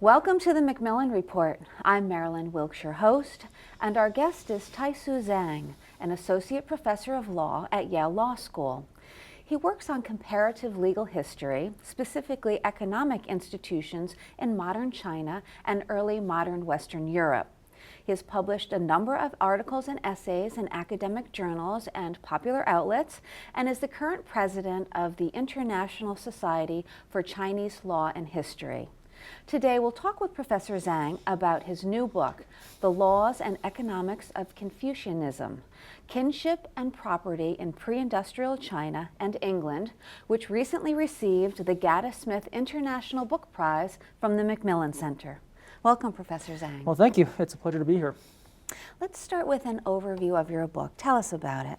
Welcome to the MacMillan Report. I'm Marilyn Wilkshire, host, and our guest is Taisu Zhang, an associate professor of law at Yale Law School. He works on comparative legal history, specifically economic institutions in modern China and early modern Western Europe. He has published a number of articles and essays in academic journals and popular outlets, and is the current president of the International Society for Chinese Law and History. Today we'll talk with Professor Zhang about his new book, The Laws and Economics of Confucianism, Kinship and Property in Pre-Industrial China and England, which recently received the Gaddis Smith International Book Prize from the MacMillan Center. Welcome, Professor Zhang. Well, thank you. It's a pleasure to be here. Let's start with an overview of your book. Tell us about it.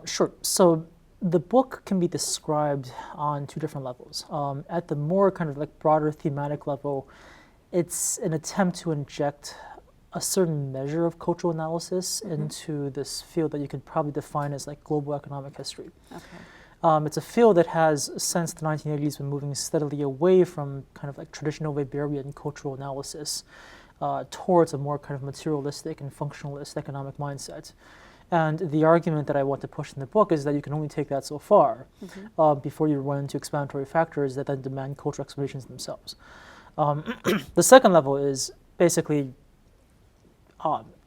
Sure. So the book can be described on two different levels. At the more kind of like broader thematic level, it's an attempt to inject a certain measure of cultural analysis into this field that you could probably define as like global economic history. Okay. It's a field that has, since the 1980s, been moving steadily away from kind of like traditional Weberian cultural analysis towards a more kind of materialistic and functionalist economic mindset. And the argument that I want to push in the book is that you can only take that so far before you run into explanatory factors that then demand cultural explanations themselves. The second level is basically,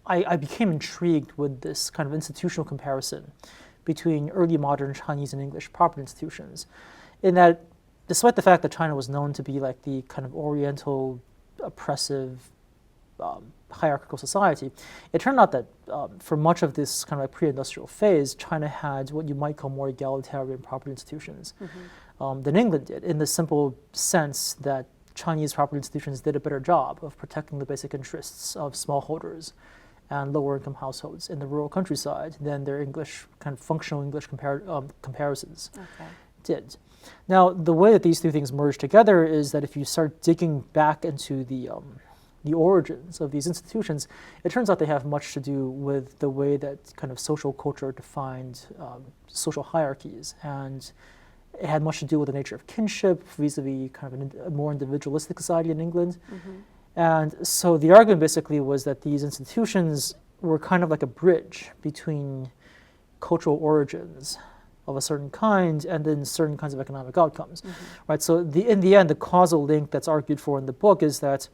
I became intrigued with this kind of institutional comparison between early modern Chinese and English property institutions, in that despite the fact that China was known to be like the kind of oriental, oppressive, hierarchical society, it turned out that for much of this kind of like pre-industrial phase, China had what you might call more egalitarian property institutions than England did, in the simple sense that Chinese property institutions did a better job of protecting the basic interests of smallholders and lower income households in the rural countryside than their English, kind of functional English comparisons did. Now, the way that these two things merge together is that if you start digging back into the origins of these institutions, it turns out they have much to do with the way that kind of social culture defined social hierarchies, and it had much to do with the nature of kinship vis-a-vis kind of a more individualistic society in England. And so the argument basically was that these institutions were kind of like a bridge between cultural origins of a certain kind and then certain kinds of economic outcomes, right? So in the end, the causal link that's argued for in the book is that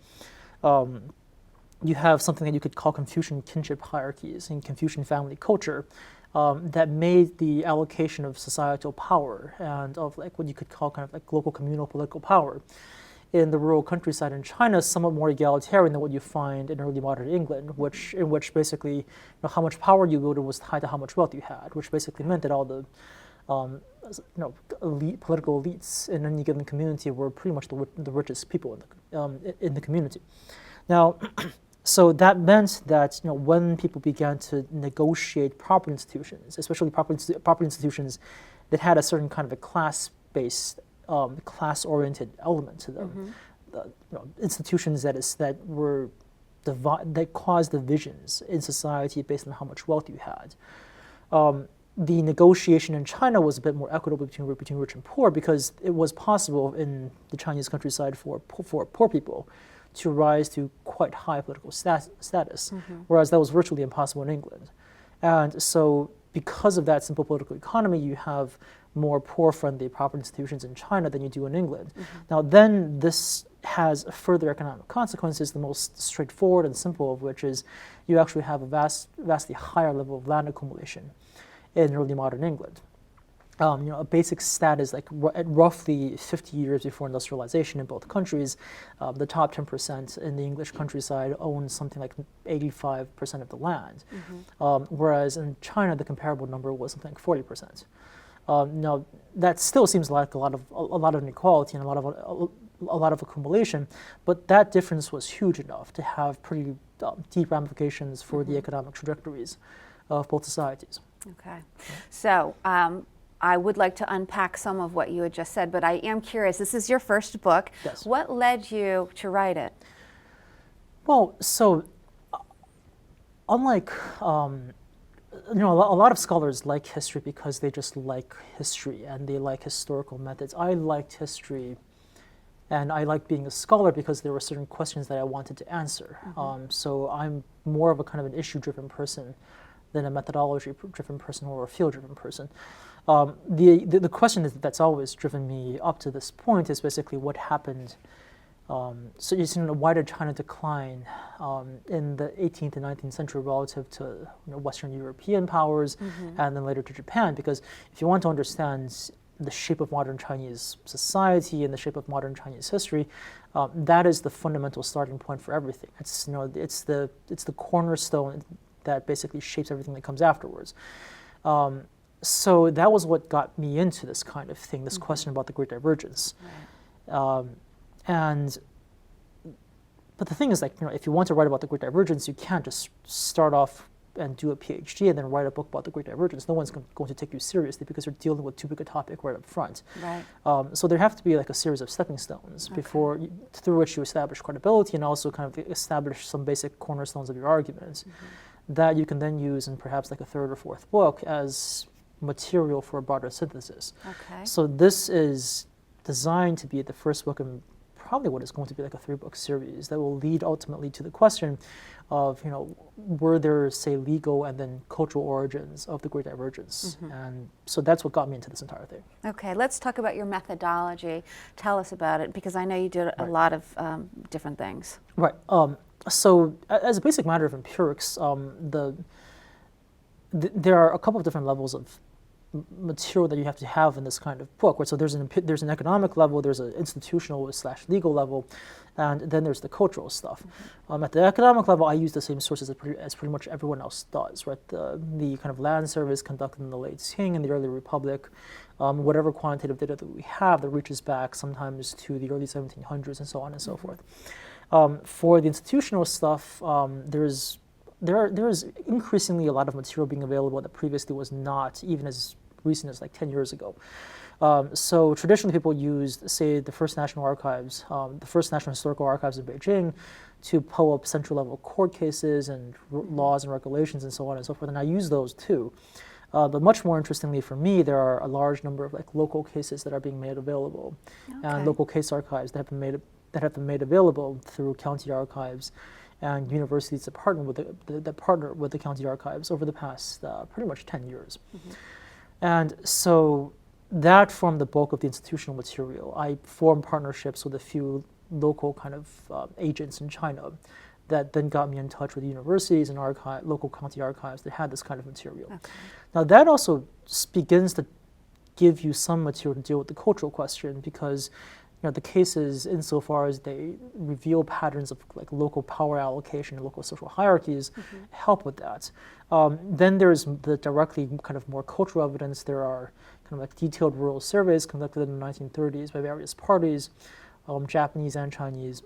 you have something that you could call Confucian kinship hierarchies in Confucian family culture that made the allocation of societal power and of like what you could call kind of like local communal political power in the rural countryside in China somewhat more egalitarian than what you find in early modern England, in which basically how much power you wielded was tied to how much wealth you had, which basically meant that all the political elites in any given community were pretty much the richest people in the community. Now, so that meant that when people began to negotiate property institutions, especially property institutions that had a certain kind of a class-based, class-oriented element to them, institutions that caused divisions in society based on how much wealth you had. The negotiation in China was a bit more equitable between rich and poor, because it was possible in the Chinese countryside for poor people to rise to quite high political status, whereas that was virtually impossible in England. And so because of that simple political economy, you have more poor-friendly property institutions in China than you do in England. Now then, this has further economic consequences, the most straightforward and simple of which is you actually have a vastly higher level of land accumulation in early modern England. A basic stat is like at roughly 50 years before industrialization in both countries, the top 10% in the English countryside own something like 85% of the land, whereas in China the comparable number was something like 40%. Now that still seems like a lot of inequality and a lot of accumulation, but that difference was huge enough to have pretty deep ramifications for the economic trajectories of both societies. Okay, so I would like to unpack some of what you had just said, but I am curious. This is your first book. Yes. What led you to write it? Well, so unlike a lot of scholars like history because they just like history and they like historical methods. I liked history And I like being a scholar because there were certain questions that I wanted to answer. So I'm more of a kind of an issue-driven person than a methodology-driven person or a field-driven person. The question that's always driven me up to this point is basically what happened. So you see, why did China decline in the 18th and 19th century relative to Western European powers and then later to Japan? Because if you want to understand the shape of modern Chinese society and the shape of modern Chinese history, that is the fundamental starting point for everything. It's it's the cornerstone that basically shapes everything that comes afterwards. So that was what got me into this kind of thing, this question about the Great Divergence. Right. But the thing is, like, if you want to write about the Great Divergence, you can't just start off and do a PhD and then write a book about the Great Divergence. No one's going to take you seriously because you're dealing with too big a topic right up front. Right. So there have to be like a series of stepping stones through which you establish credibility and also kind of establish some basic cornerstones of your arguments that you can then use in perhaps like a third or fourth book as material for a broader synthesis. Okay. So this is designed to be the first book in probably what is going to be like a 3-book series that will lead ultimately to the question of, were there, say, legal and then cultural origins of the Great Divergence? And so that's what got me into this entire thing. Okay, let's talk about your methodology. Tell us about it, because I know you did a lot of different things. Right. So as a basic matter of empirics, there are a couple of different levels of material that you have to have in this kind of book. Right? So there's an economic level, there's an institutional / legal level, and then there's the cultural stuff. At the economic level, I use the same sources as pretty much everyone else does. Right? The kind of land surveys conducted in the late Qing and the early Republic, whatever quantitative data that we have that reaches back sometimes to the early 1700s and so on and so forth. For the institutional stuff, there is increasingly a lot of material being available that previously was not, even as recent as like 10 years ago. So traditionally people used, say, the First National Archives, the First National Historical Archives in Beijing to pull up central level court cases and laws and regulations and so on and so forth, and I use those too. But much more interestingly for me, there are a large number of like local cases that are being made available, and local case archives that have been made available through county archives and universities that partner with the county archives over the past pretty much 10 years. And so that formed the bulk of the institutional material. I formed partnerships with a few local kind of agents in China that then got me in touch with universities and local county archives that had this kind of material. Now that also begins to give you some material to deal with the cultural question, because the cases, insofar as they reveal patterns of like local power allocation and local social hierarchies, help with that. Then there's the directly kind of more cultural evidence. There are kind of like detailed rural surveys conducted in the 1930s by various parties, Japanese and Chinese.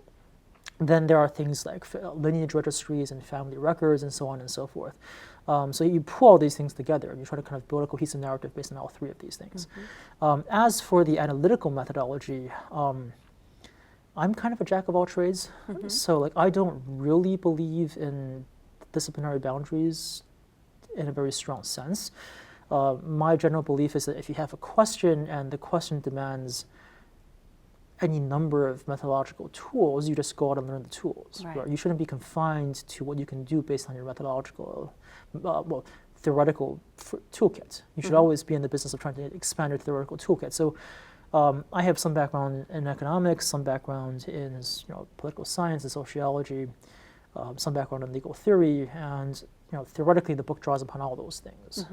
Then there are things like lineage registries and family records and so on and so forth. So you pull all these things together and you try to kind of build a cohesive narrative based on all three of these things. As for the analytical methodology, I'm kind of a jack of all trades. So like I don't really believe in disciplinary boundaries in a very strong sense. My general belief is that if you have a question and the question demands any number of methodological tools, you just go out and learn the tools. Right? You shouldn't be confined to what you can do based on your methodological, theoretical toolkit. You should always be in the business of trying to expand your theoretical toolkit. So I have some background in economics, some background in political science and sociology, some background in legal theory, and theoretically the book draws upon all those things.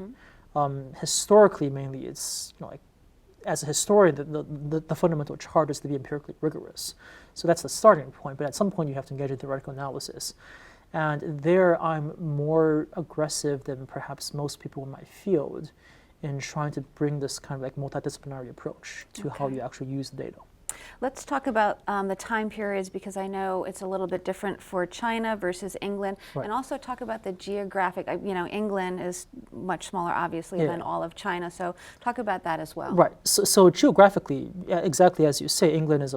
Historically, mainly, it's like, as a historian, the fundamental charge is to be empirically rigorous. So that's the starting point, but at some point you have to engage in theoretical analysis. And there I'm more aggressive than perhaps most people in my field in trying to bring this kind of like multidisciplinary approach to how you actually use the data. Let's talk about the time periods, because I know it's a little bit different for China versus England, and also talk about the geographic. England is much smaller, obviously, than all of China. So talk about that as well. Right. So geographically, exactly as you say, England is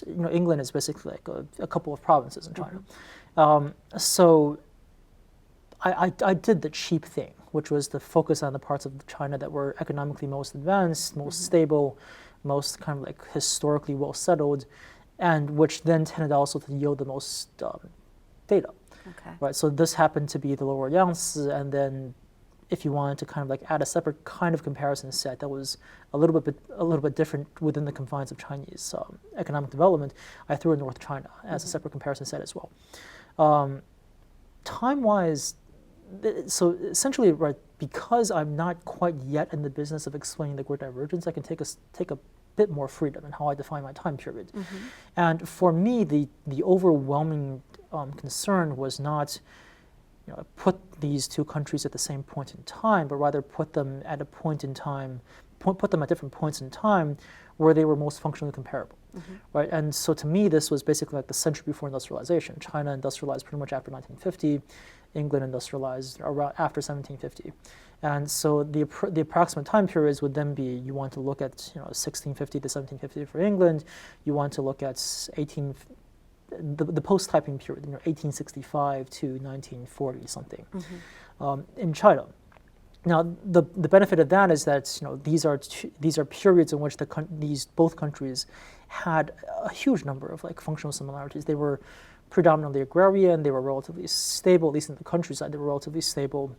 England is basically like a couple of provinces in China. So I did the cheap thing, which was to focus on the parts of China that were economically most advanced, most stable, most kind of like historically well settled, and which then tended also to yield the most data. Okay. Right, so this happened to be the lower Yangtze, and then if you wanted to kind of like add a separate kind of comparison set that was a little bit different within the confines of Chinese economic development, I threw in North China as a separate comparison set as well. Time-wise, so essentially, right, because I'm not quite yet in the business of explaining the Great Divergence, I can take a bit more freedom in how I define my time period. And for me, the overwhelming concern was not, put these two countries at the same point in time, but rather put them at a point in time, put them at different points in time where they were most functionally comparable, right? And so to me, this was basically like the century before industrialization. China industrialized pretty much after 1950, England industrialized around after 1750. And so the approximate time periods would then be, you want to look at 1650 to 1750 for England, you want to look at the post-typing period, 1865 to 1940 something in China. Now, the benefit of that is that these are periods in which both countries had a huge number of like functional similarities. They were predominantly agrarian. They were relatively stable, at least in the countryside. They were relatively stable.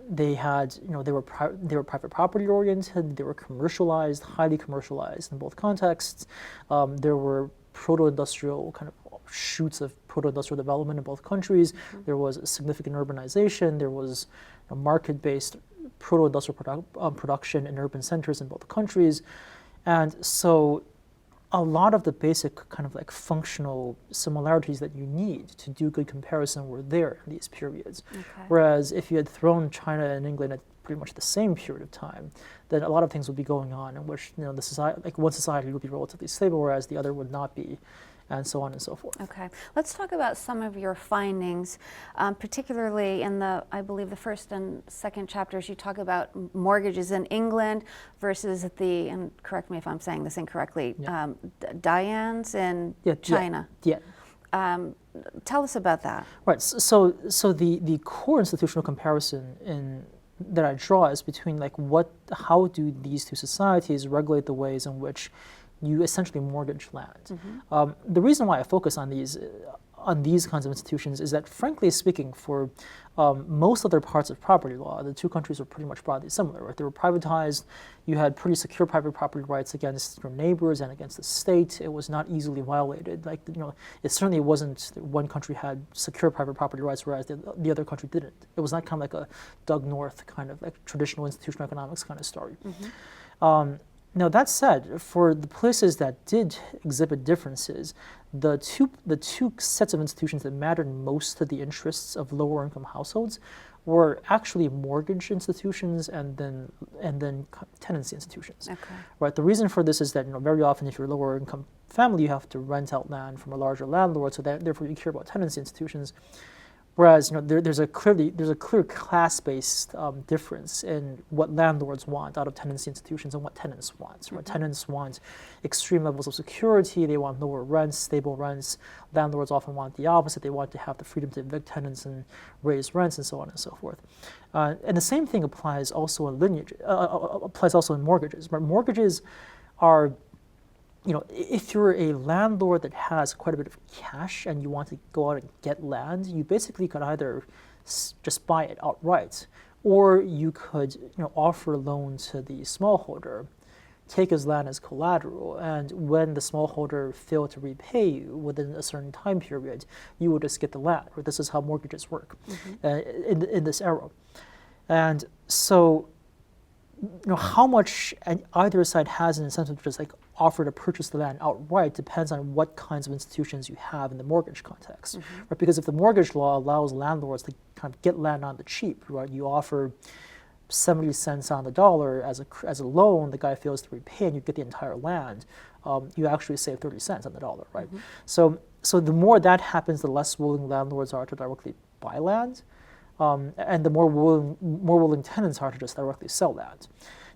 They had, they were private property oriented. They were commercialized, highly commercialized in both contexts. There were proto-industrial kind of shoots of proto-industrial development in both countries. There was a significant urbanization. There was a market-based proto-industrial production in urban centers in both countries. And so a lot of the basic kind of like functional similarities that you need to do good comparison were there in these periods. Whereas if you had thrown China and England at pretty much the same period of time, then a lot of things would be going on in which the society, like one society would be relatively stable, whereas the other would not be, and so on and so forth. Okay, let's talk about some of your findings, particularly in the, I believe, the first and second chapters. You talk about mortgages in England versus the, and correct me if I'm saying this incorrectly, Dianes in China. Tell us about that. Right. So the core institutional comparison that I draw is between like how do these two societies regulate the ways in which you essentially mortgage land. The reason why I focus on these kinds of institutions is that, frankly speaking, for most other parts of property law, the two countries were pretty much broadly similar. Right? They were privatized. You had pretty secure private property rights against your neighbors and against the state. It was not easily violated. Like it certainly wasn't that one country had secure private property rights, whereas the other country didn't. It was not kind of like a Doug North kind of like traditional institutional economics kind of story. Now that said, for the places that did exhibit differences, the two sets of institutions that mattered most to the interests of lower income households were actually mortgage institutions and then tenancy institutions. Right. The reason for this is that very often if you're a lower income family, you have to rent out land from a larger landlord, so therefore you care about tenancy institutions. Whereas there's a clear class-based difference in what landlords want out of tenancy institutions and what tenants want. Right? Tenants want extreme levels of security. They want lower rents, stable rents. Landlords often want the opposite. They want to have the freedom to evict tenants and raise rents and so on and so forth. And the same thing applies also in mortgages. But mortgages are, if you're a landlord that has quite a bit of cash and you want to go out and get land, you basically could either just buy it outright, or you could offer a loan to the smallholder, take his land as collateral, and when the smallholder failed to repay you within a certain time period, you would just get the land. Or this is how mortgages work in this era. And so how much either side has an incentive to just like offer to purchase the land outright depends on what kinds of institutions you have in the mortgage context. Right? Because if the mortgage law allows landlords to kind of get land on the cheap, right? You offer 70 cents on the dollar as a loan, the guy fails to repay and you get the entire land, you actually save 30 cents on the dollar, right? So the more that happens, the less willing landlords are to directly buy land. And the more willing tenants are to just directly sell land.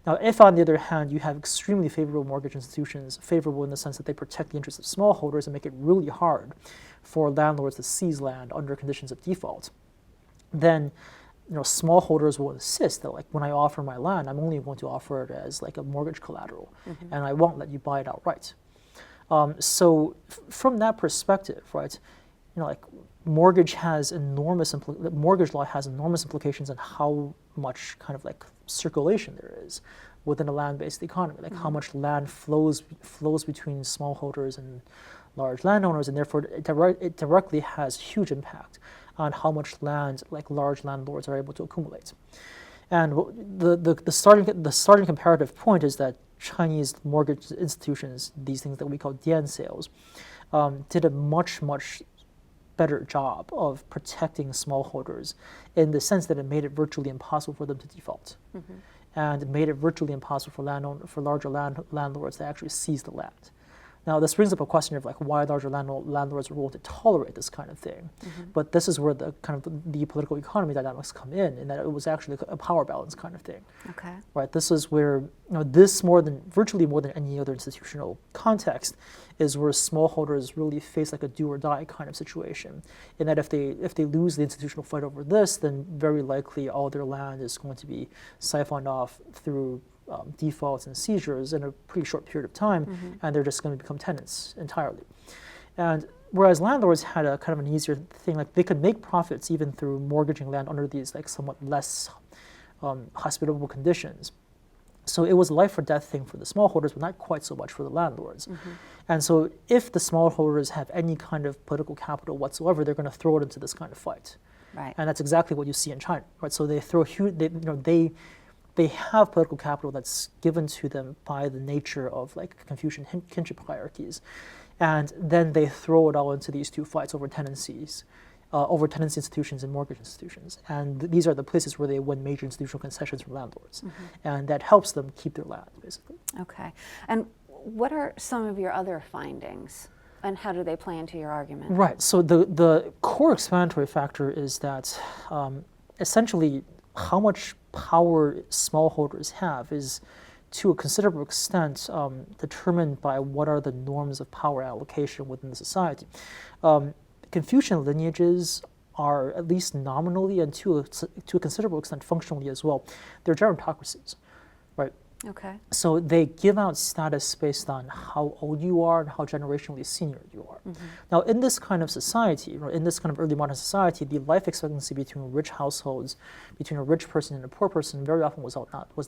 Now, if on the other hand you have extremely favorable mortgage institutions, favorable in the sense that they protect the interests of smallholders and make it really hard for landlords to seize land under conditions of default, then smallholders will insist that, like, when I offer my land, I'm only going to offer it as like a mortgage collateral, and I won't let you buy it outright. From that perspective, right, like mortgage law has enormous implications on how much kind of like circulation there is within a land-based economy, like how much land flows between smallholders and large landowners, and therefore it directly has huge impact on how much land like large landlords are able to accumulate. And the starting comparative point is that Chinese mortgage institutions, these things that we call dian sales, did a much better job of protecting smallholders in the sense that it made it virtually impossible for them to default, and it made it virtually impossible for larger landlords to actually seize the land. Now, this brings up a question of like why larger landlords are willing to tolerate this kind of thing. But this is where the kind of the political economy dynamics come in that it was actually a power balance kind of thing. Okay. Right. This is where this virtually more than any other institutional context is where smallholders really face like a do or die kind of situation. In that if they lose the institutional fight over this, then very likely all their land is going to be siphoned off through defaults and seizures in a pretty short period of time, and they're just going to become tenants entirely. And whereas landlords had a kind of an easier thing, like they could make profits even through mortgaging land under these like somewhat less hospitable conditions. So it was a life or death thing for the smallholders, but not quite so much for the landlords. And so if the smallholders have any kind of political capital whatsoever, they're going to throw it into this kind of fight. Right. And that's exactly what you see in China. Right. So they throw huge. They have political capital that's given to them by the nature of like Confucian kinship hierarchies, and then they throw it all into these two fights over tenancy institutions and mortgage institutions, and these are the places where they win major institutional concessions from landlords, and that helps them keep their land basically. Okay, and what are some of your other findings, and how do they play into your argument? Right. So the core explanatory factor is that essentially how much power smallholders have is to a considerable extent determined by what are the norms of power allocation within the society. Confucian lineages are, at least nominally and to a considerable extent functionally as well, they're gerontocracies, right? Okay. So they give out status based on how old you are and how generationally senior you are. Now, in this kind of society, or in this kind of early modern society, the life expectancy between rich households, between a rich person and a poor person, very often was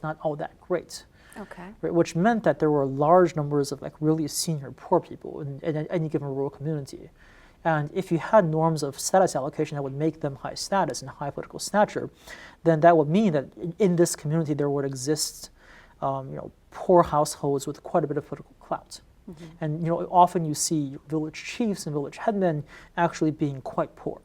not all that great. Okay. Right, which meant that there were large numbers of like really senior poor people in any given rural community. And if you had norms of status allocation that would make them high status and high political stature, then that would mean that in this community there would exist poor households with quite a bit of political clout. And often you see village chiefs and village headmen actually being quite poor.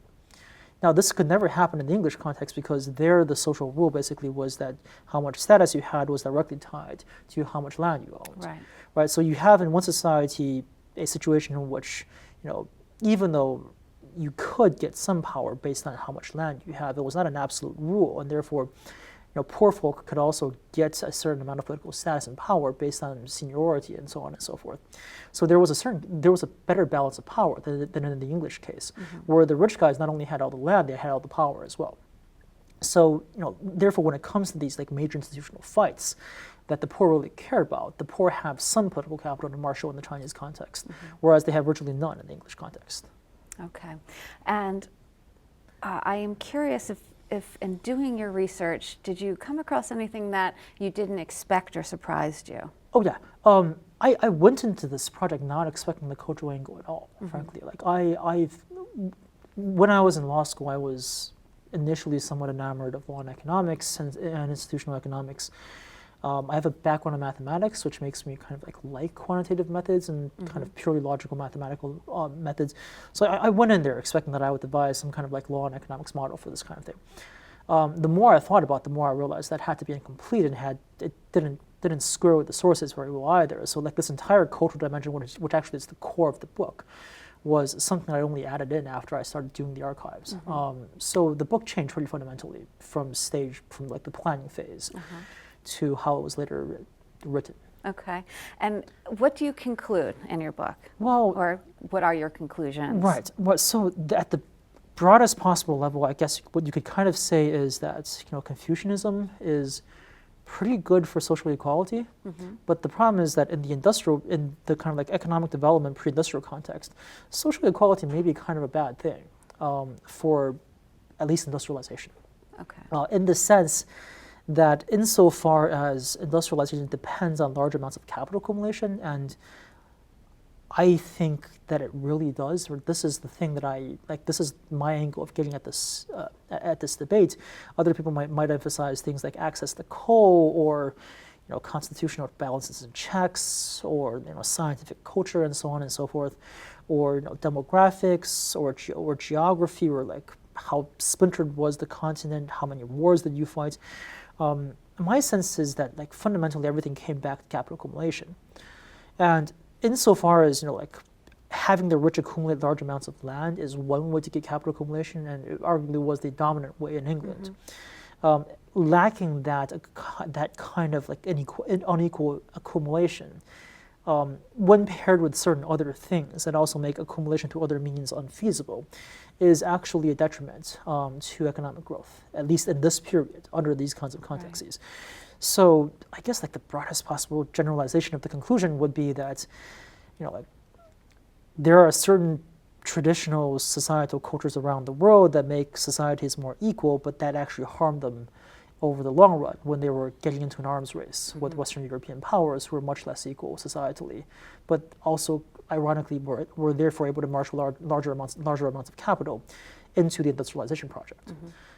Now, this could never happen in the English context because there the social rule basically was that how much status you had was directly tied to how much land you owned. Right? So you have in one society a situation in which, even though you could get some power based on how much land you have, it was not an absolute rule, and therefore poor folk could also get a certain amount of political status and power based on seniority and so on and so forth. So there was a better balance of power than in the English case, where the rich guys not only had all the land, they had all the power as well. So therefore, when it comes to these like major institutional fights that the poor really care about, the poor have some political capital to marshal in the Chinese context, whereas they have virtually none in the English context. Okay, and I am curious if in doing your research, did you come across anything that you didn't expect or surprised you? Oh yeah, I went into this project not expecting the cultural angle at all, frankly. Like when I was in law school, I was initially somewhat enamored of law and economics and institutional economics. I have a background in mathematics, which makes me kind of like quantitative methods and kind of purely logical mathematical methods. So I went in there expecting that I would devise some kind of like law and economics model for this kind of thing. The more I thought about it, the more I realized that had to be incomplete and it didn't square with the sources very well either. So like this entire cultural dimension, which actually is the core of the book, was something I only added in after I started doing the archives. So the book changed pretty fundamentally from like the planning phase to how it was later written. Okay, and what do you conclude in your book? Well, or what are your conclusions? Right. Well, so at the broadest possible level, I guess what you could kind of say is that Confucianism is pretty good for social equality. But the problem is that in the kind of like economic development pre-industrial context, social equality may be kind of a bad thing for at least industrialization. Okay. In the sense that insofar as industrialization depends on large amounts of capital accumulation, and I think that it really does, or this is the thing that I like. This is my angle of getting at this debate. Other people might emphasize things like access to coal, or constitutional balances and checks, or scientific culture, and so on and so forth, or demographics, or geography, or like how splintered was the continent, how many wars did you fight. My sense is that like fundamentally everything came back to capital accumulation, and insofar as like having the rich accumulate large amounts of land is one way to get capital accumulation, and it arguably was the dominant way in England. Lacking that kind of like unequal accumulation, when paired with certain other things that also make accumulation to other means unfeasible, is actually a detriment to economic growth, at least in this period, under these kinds of contexts. Right. So I guess like the broadest possible generalization of the conclusion would be that, like there are certain traditional societal cultures around the world that make societies more equal, but that actually harm them over the long run when they were getting into an arms race with Western European powers who were much less equal societally, but also ironically were therefore able to marshal larger amounts of capital into the industrialization project.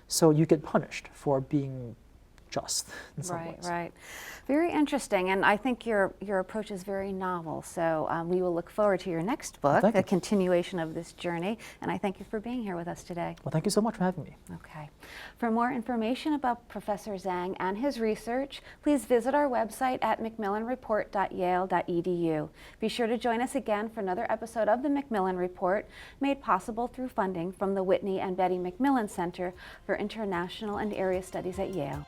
So you get punished for being just in some ways. Right. Very interesting, and I think your approach is very novel. So we will look forward to your next book, a continuation of this journey. And I thank you for being here with us today. Well, thank you so much for having me. Okay. For more information about Professor Zhang and his research, please visit our website at macmillanreport.yale.edu. Be sure to join us again for another episode of the MacMillan Report, made possible through funding from the Whitney and Betty MacMillan Center for International and Area Studies at Yale.